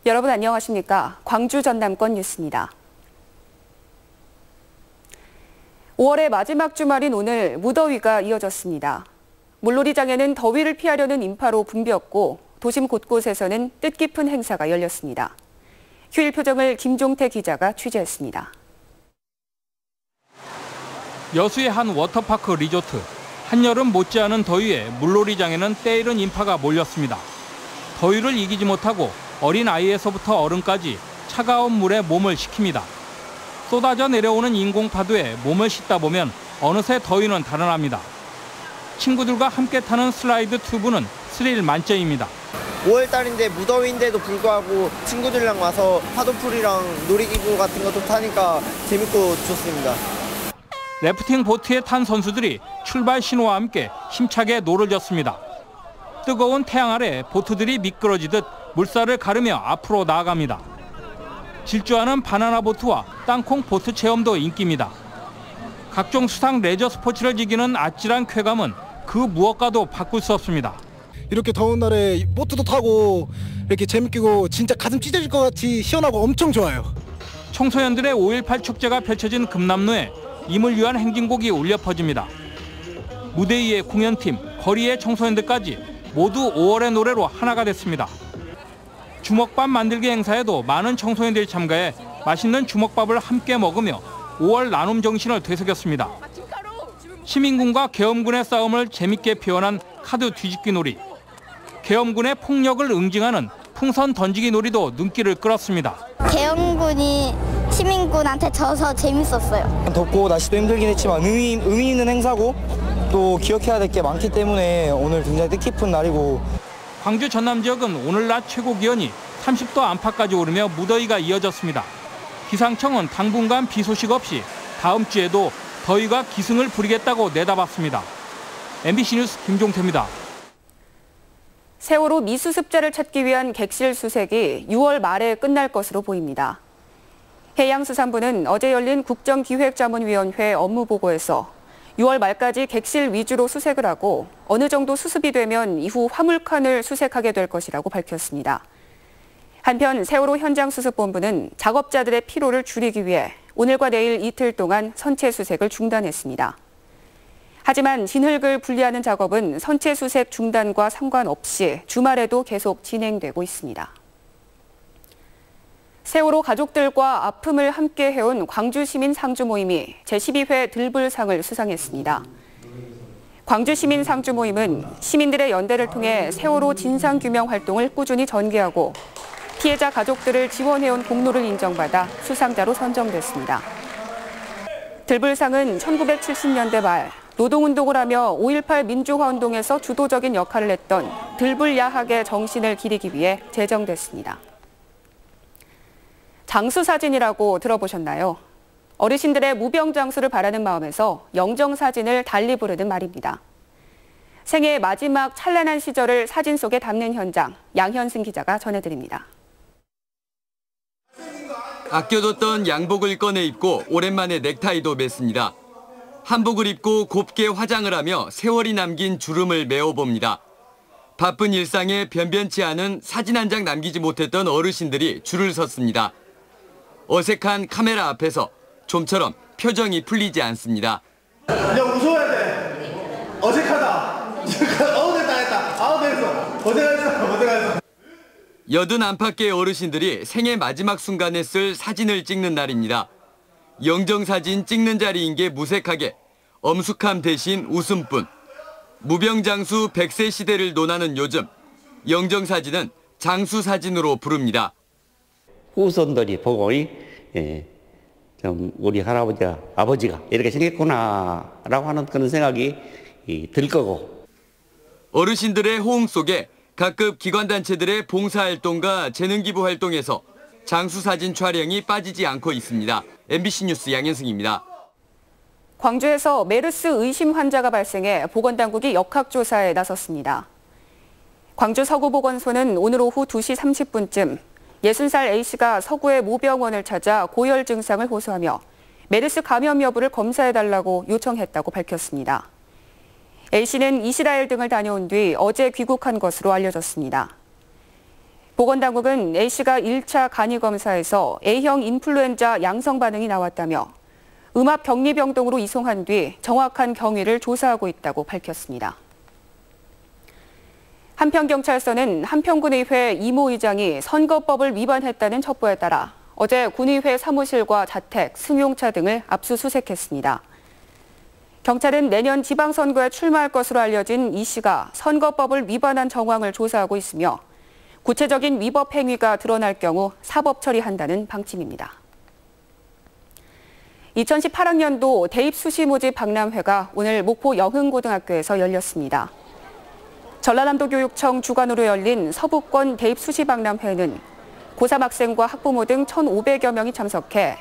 여러분 안녕하십니까? 광주 전남권 뉴스입니다. 5월의 마지막 주말인 오늘 무더위가 이어졌습니다. 물놀이장에는 더위를 피하려는 인파로 붐볐고 도심 곳곳에서는 뜻깊은 행사가 열렸습니다. 휴일 표정을 김종태 기자가 취재했습니다. 여수의 한 워터파크 리조트. 한여름 못지않은 더위에 물놀이장에는 때이른 인파가 몰렸습니다. 더위를 이기지 못하고 어린 아이에서부터 어른까지 차가운 물에 몸을 식힙니다. 쏟아져 내려오는 인공파도에 몸을 씻다 보면 어느새 더위는 달아납니다. 친구들과 함께 타는 슬라이드 튜브는 스릴 만점입니다. 5월달인데 무더위인데도 불구하고 친구들이랑 와서 파도풀이랑 놀이기구 같은 것도 타니까 재밌고 좋습니다. 래프팅 보트에 탄 선수들이 출발 신호와 함께 힘차게 노를 젓습니다. 뜨거운 태양 아래 보트들이 미끄러지듯 물살을 가르며 앞으로 나아갑니다. 질주하는 바나나 보트와 땅콩 보트 체험도 인기입니다. 각종 수상 레저 스포츠를 즐기는 아찔한 쾌감은 그 무엇과도 바꿀 수 없습니다. 이렇게 더운 날에 보트도 타고 이렇게 재밌고 진짜 가슴 찢어질 것 같이 시원하고 엄청 좋아요. 청소년들의 5.18 축제가 펼쳐진 금남로에 임을 위한 행진곡이 울려 퍼집니다. 무대 위의 공연팀, 거리의 청소년들까지 모두 5월의 노래로 하나가 됐습니다. 주먹밥 만들기 행사에도 많은 청소년들이 참가해 맛있는 주먹밥을 함께 먹으며 5월 나눔 정신을 되새겼습니다. 시민군과 계엄군의 싸움을 재밌게 표현한 카드 뒤집기 놀이. 계엄군의 폭력을 응징하는 풍선 던지기 놀이도 눈길을 끌었습니다. 계엄군이 시민군한테 져서 재밌었어요. 덥고 날씨도 힘들긴 했지만 의미 있는 행사고 또 기억해야 될 게 많기 때문에 오늘 굉장히 뜻깊은 날이고. 광주 전남 지역은 오늘 낮 최고 기온이 30도 안팎까지 오르며 무더위가 이어졌습니다. 기상청은 당분간 비 소식 없이 다음 주에도 더위가 기승을 부리겠다고 내다봤습니다. MBC 뉴스 김종태입니다. 세월호 미수습자를 찾기 위한 객실 수색이 6월 말에 끝날 것으로 보입니다. 해양수산부는 어제 열린 국정기획자문위원회 업무보고에서 6월 말까지 객실 위주로 수색을 하고 어느 정도 수습이 되면 이후 화물칸을 수색하게 될 것이라고 밝혔습니다. 한편 세월호 현장수습본부는 작업자들의 피로를 줄이기 위해 오늘과 내일 이틀 동안 선체 수색을 중단했습니다. 하지만 진흙을 분리하는 작업은 선체 수색 중단과 상관없이 주말에도 계속 진행되고 있습니다. 세월호 가족들과 아픔을 함께 해온 광주시민 상주 모임이 제12회 들불상을 수상했습니다. 광주시민 상주 모임은 시민들의 연대를 통해 세월호 진상규명 활동을 꾸준히 전개하고 피해자 가족들을 지원해온 공로를 인정받아 수상자로 선정됐습니다. 들불상은 1970년대 말 노동운동을 하며 5.18 민주화운동에서 주도적인 역할을 했던 들불야학의 정신을 기리기 위해 제정됐습니다. 장수사진이라고 들어보셨나요? 어르신들의 무병장수를 바라는 마음에서 영정사진을 달리 부르는 말입니다. 생애의 마지막 찬란한 시절을 사진 속에 담는 현장, 양현승 기자가 전해드립니다. 아껴뒀던 양복을 꺼내 입고 오랜만에 넥타이도 맸습니다. 한복을 입고 곱게 화장을 하며 세월이 남긴 주름을 메워봅니다. 바쁜 일상에 변변치 않은 사진 한 장 남기지 못했던 어르신들이 줄을 섰습니다. 어색한 카메라 앞에서 좀처럼 표정이 풀리지 않습니다. 야, 웃어야 돼. 어색하다. 됐다. 됐어. 고생했어. 80 안팎의 어르신들이 생애 마지막 순간에 쓸 사진을 찍는 날입니다. 영정사진 찍는 자리인 게 무색하게 엄숙함 대신 웃음뿐. 무병장수 100세 시대를 논하는 요즘 영정사진은 장수사진으로 부릅니다. 후손들이 보고 좀 우리 할아버지가 아버지가 이렇게 생겼구나라고 하는 그런 생각이 들 거고. 어르신들의 호응 속에 각급 기관단체들의 봉사활동과 재능기부 활동에서 장수사진 촬영이 빠지지 않고 있습니다. MBC 뉴스 양현승입니다. 광주에서 메르스 의심 환자가 발생해 보건당국이 역학조사에 나섰습니다. 광주 서구보건소는 오늘 오후 2시 30분쯤 60살 A씨가 서구의 모병원을 찾아 고열 증상을 호소하며 메르스 감염 여부를 검사해달라고 요청했다고 밝혔습니다. A씨는 이스라엘 등을 다녀온 뒤 어제 귀국한 것으로 알려졌습니다. 보건당국은 A씨가 1차 간이검사에서 A형 인플루엔자 양성 반응이 나왔다며 음압격리병동으로 이송한 뒤 정확한 경위를 조사하고 있다고 밝혔습니다. 한평경찰서는 한평군의회 이모 의장이 선거법을 위반했다는 첩보에 따라 어제 군의회 사무실과 자택, 승용차 등을 압수수색했습니다. 경찰은 내년 지방선거에 출마할 것으로 알려진 이 씨가 선거법을 위반한 정황을 조사하고 있으며 구체적인 위법 행위가 드러날 경우 사법 처리한다는 방침입니다. 2018학년도 대입 수시 모집 박람회가 오늘 목포 영흥고등학교에서 열렸습니다. 전라남도 교육청 주관으로 열린 서부권 대입 수시 박람회는 고3 학생과 학부모 등 1,500여 명이 참석해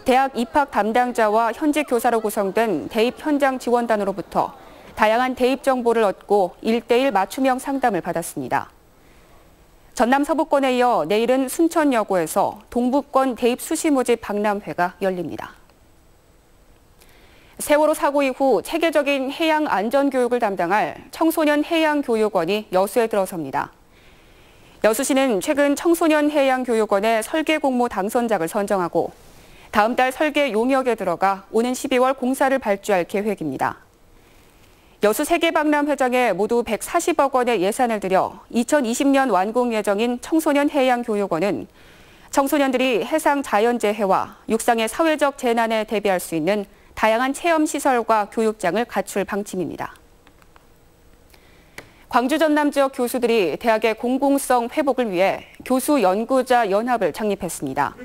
대학 입학 담당자와 현직 교사로 구성된 대입 현장 지원단으로부터 다양한 대입 정보를 얻고 1:1 맞춤형 상담을 받았습니다. 전남 서부권에 이어 내일은 순천여고에서 동부권 대입 수시 모집 박람회가 열립니다. 세월호 사고 이후 체계적인 해양 안전 교육을 담당할 청소년 해양교육원이 여수에 들어섭니다. 여수시는 최근 청소년 해양교육원의 설계 공모 당선작을 선정하고 다음 달 설계 용역에 들어가 오는 12월 공사를 발주할 계획입니다. 여수 세계박람회장에 모두 140억 원의 예산을 들여 2020년 완공 예정인 청소년 해양교육원은 청소년들이 해상 자연재해와 육상의 사회적 재난에 대비할 수 있는 다양한 체험시설과 교육장을 갖출 방침입니다. 광주 전남 지역 교수들이 대학의 공공성 회복을 위해 교수 연구자 연합을 창립했습니다.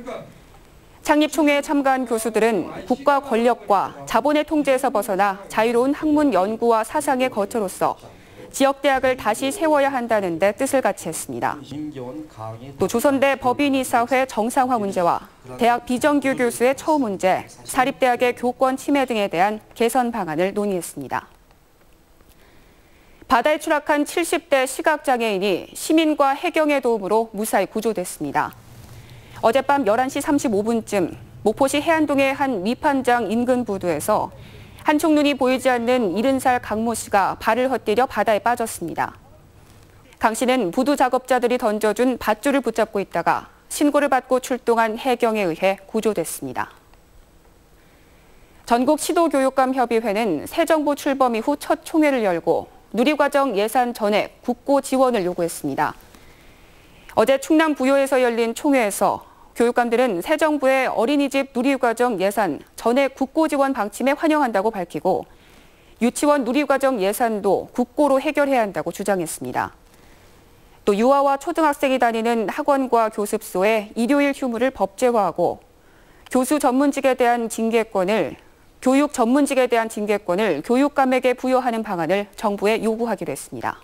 창립 총회에 참가한 교수들은 국가 권력과 자본의 통제에서 벗어나 자유로운 학문 연구와 사상의 거처로서 지역 대학을 다시 세워야 한다는 데 뜻을 같이 했습니다. 또 조선대 법인이사회 정상화 문제와 대학 비정규 교수의 처우 문제, 사립대학의 교권 침해 등에 대한 개선 방안을 논의했습니다. 바다에 추락한 70대 시각장애인이 시민과 해경의 도움으로 무사히 구조됐습니다. 어젯밤 11시 35분쯤 목포시 해안동의 한 미판장 인근 부두에서 한쪽 눈이 보이지 않는 70살 강모 씨가 발을 헛디뎌 바다에 빠졌습니다. 강 씨는 부두 작업자들이 던져준 밧줄을 붙잡고 있다가 신고를 받고 출동한 해경에 의해 구조됐습니다. 전국 시도교육감협의회는 새 정부 출범 이후 첫 총회를 열고 누리과정 예산 전액 국고 지원을 요구했습니다. 어제 충남 부여에서 열린 총회에서 교육감들은 새 정부의 어린이집 누리과정 예산 전액 국고 지원 방침에 환영한다고 밝히고 유치원 누리과정 예산도 국고로 해결해야 한다고 주장했습니다. 또 유아와 초등학생이 다니는 학원과 교습소의 일요일 휴무를 법제화하고 교육 전문직에 대한 징계권을 교육감에게 부여하는 방안을 정부에 요구하기로 했습니다.